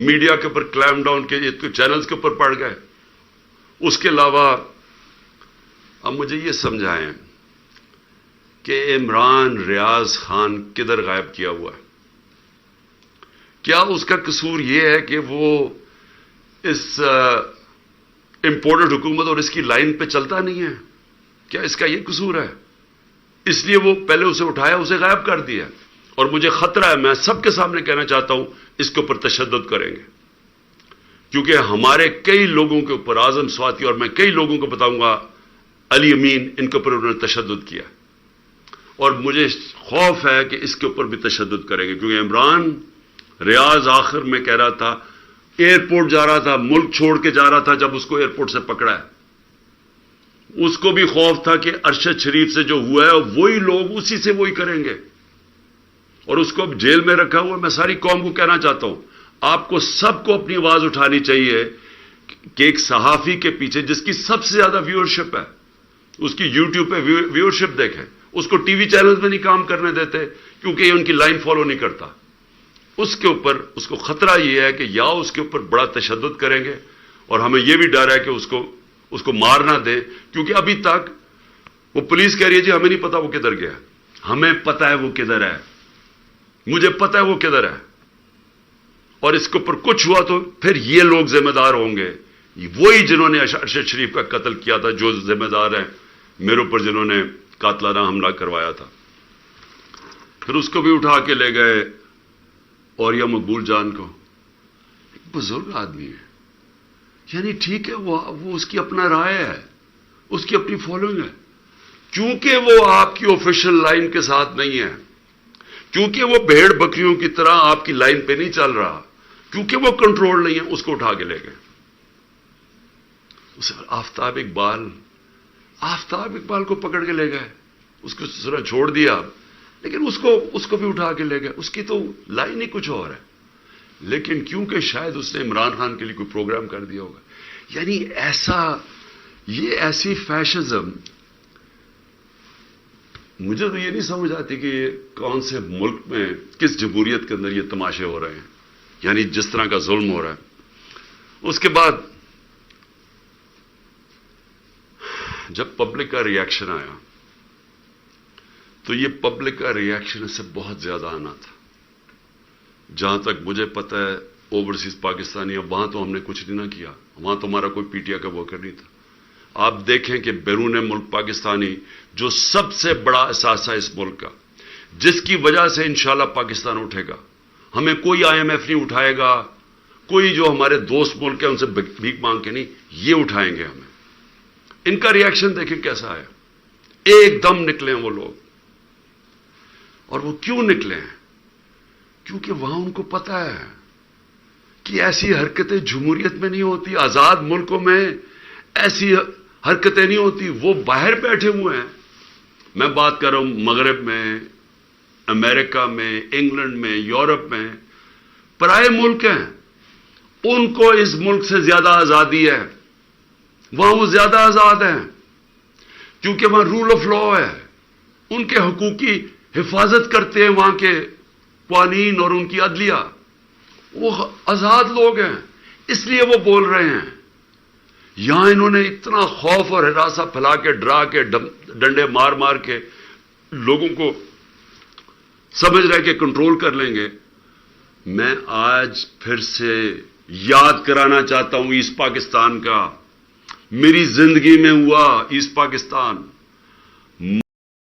Media کے اوپر کلیم down کے تو چینلز کے اوپر پڑ گئے. اس کے علاوہ اب مجھے یہ سمجھائیں کہ عمران ریاض خان کدھر غائب کیا ہوا ہے؟ کیا اس کا قصور یہ ہے کہ وہ اس امپورٹڈ حکومت اور اس کی لائن پہ چلتا نہیں ہے؟ کیا اس کا یہ قصور ہے؟ اس لیے وہ پہلے اسے اٹھایا، اسے غائب کر دیا. اور مجھے خطرہ ہے، میں سب کے سامنے کہنا چاہتا ہوں، اس کے اوپر تشدد کریں گے، کیونکہ ہمارے کئی لوگوں کے اوپر، اعظم سواتی اور میں کئی لوگوں کو بتاؤں گا، علی امین، ان کے اوپر انہوں نے تشدد کیا. اور مجھے خوف ہے کہ اس کے اوپر بھی تشدد کریں گے، کیونکہ عمران ریاض آخر میں کہہ رہا تھا، ایئرپورٹ جا رہا تھا، ملک چھوڑ کے جا رہا تھا، جب اس کو ایئرپورٹ سے پکڑا ہے. اس کو بھی خوف تھا کہ ارشد شریف سے جو ہوا ہے وہی لوگ اسی سے وہی کریں گے، اور اس کو اب جیل میں رکھا ہوا. میں ساری قوم کو کہنا چاہتا ہوں، آپ کو سب کو اپنی آواز اٹھانی چاہیے کہ ایک صحافی کے پیچھے جس کی سب سے زیادہ ویورشپ ہے، اس کی یوٹیوب پہ ویورشپ دیکھیں، اس کو ٹی وی چینلز میں نہیں کام کرنے دیتے کیونکہ یہ ان کی لائن فالو نہیں کرتا. اس کے اوپر اس کو خطرہ یہ ہے کہ یا اس کے اوپر بڑا تشدد کریں گے، اور ہمیں یہ بھی ڈر ہے کہ اس کو مار نہ دیں، کیونکہ ابھی تک وہ پولیس کہہ رہی ہے جی ہمیں نہیں پتا وہ کدھر گیا. ہمیں پتا ہے وہ کدھر ہے، مجھے پتا ہے وہ کدھر ہے. اور اس کے اوپر کچھ ہوا تو پھر یہ لوگ ذمہ دار ہوں گے، وہی جنہوں نے ارشد شریف کا قتل کیا تھا، جو ذمہ دار ہیں میرے اوپر، جنہوں نے قاتلانہ حملہ کروایا تھا. پھر اس کو بھی اٹھا کے لے گئے. اور یہ مقبول جان کو، ایک بزرگ آدمی ہے، یعنی ٹھیک ہے وہ اس کی اپنا رائے ہے، اس کی اپنی فالوئنگ ہے، چونکہ وہ آپ کی آفیشل لائن کے ساتھ نہیں ہے، کیونکہ وہ بھیڑ بکریوں کی طرح آپ کی لائن پہ نہیں چل رہا، کیونکہ وہ کنٹرول نہیں ہے، اس کو اٹھا کے لے گئے. اسے آفتاب اقبال کو پکڑ کے لے گئے، اس کو ذرا چھوڑ دیا، لیکن اس کو بھی اٹھا کے لے گئے. اس کی تو لائن ہی کچھ اور ہے، لیکن کیونکہ شاید اس نے عمران خان کے لیے کوئی پروگرام کر دیا ہوگا. یعنی ایسی فیشزم، مجھے تو یہ نہیں سمجھ آتی کہ یہ کون سے ملک میں، کس جمہوریت کے اندر یہ تماشے ہو رہے ہیں، یعنی جس طرح کا ظلم ہو رہا ہے. اس کے بعد جب پبلک کا ری ایکشن آیا تو یہ پبلک کا ری ایکشن اس سے بہت زیادہ آنا تھا. جہاں تک مجھے پتا ہے اوورسیز پاکستانی، اب وہاں تو ہم نے کچھ نہیں نہ کیا، وہاں تو ہمارا کوئی پی ٹی آئی کا ورکر نہیں تھا. آپ دیکھیں کہ بیرون ملک پاکستانی جو سب سے بڑا اثاثہ اس ملک کا، جس کی وجہ سے انشاءاللہ پاکستان اٹھے گا، ہمیں کوئی آئی ایم ایف نہیں اٹھائے گا، کوئی جو ہمارے دوست ملک ہیں ان سے بھیک مانگ کے نہیں، یہ اٹھائیں گے ہمیں. ان کا ری ایکشن دیکھیں کیسا ہے، ایک دم نکلے ہیں وہ لوگ. اور وہ کیوں نکلے ہیں؟ کیونکہ وہاں ان کو پتا ہے کہ ایسی حرکتیں جمہوریت میں نہیں ہوتی، آزاد ملکوں میں ایسی حرکتیں نہیں ہوتی. وہ باہر بیٹھے ہوئے ہیں، میں بات کر رہا ہوں مغرب میں، امریکہ میں، انگلینڈ میں، یورپ میں، پرائے ملک ہیں. ان کو اس ملک سے زیادہ آزادی ہے، وہاں وہ زیادہ آزاد ہیں، کیونکہ وہاں رول آف لا ہے. ان کے حقوق کی حفاظت کرتے ہیں وہاں کے قوانین اور ان کی عدلیہ. وہ آزاد لوگ ہیں، اس لیے وہ بول رہے ہیں. یہاں انہوں نے اتنا خوف اور ہراساں پھیلا کے، ڈرا کے، ڈنڈے مار مار کے لوگوں کو سمجھ رہے کہ کنٹرول کر لیں گے. میں آج پھر سے یاد کرانا چاہتا ہوں ایسٹ پاکستان کا، میری زندگی میں ہوا ایسٹ پاکستان.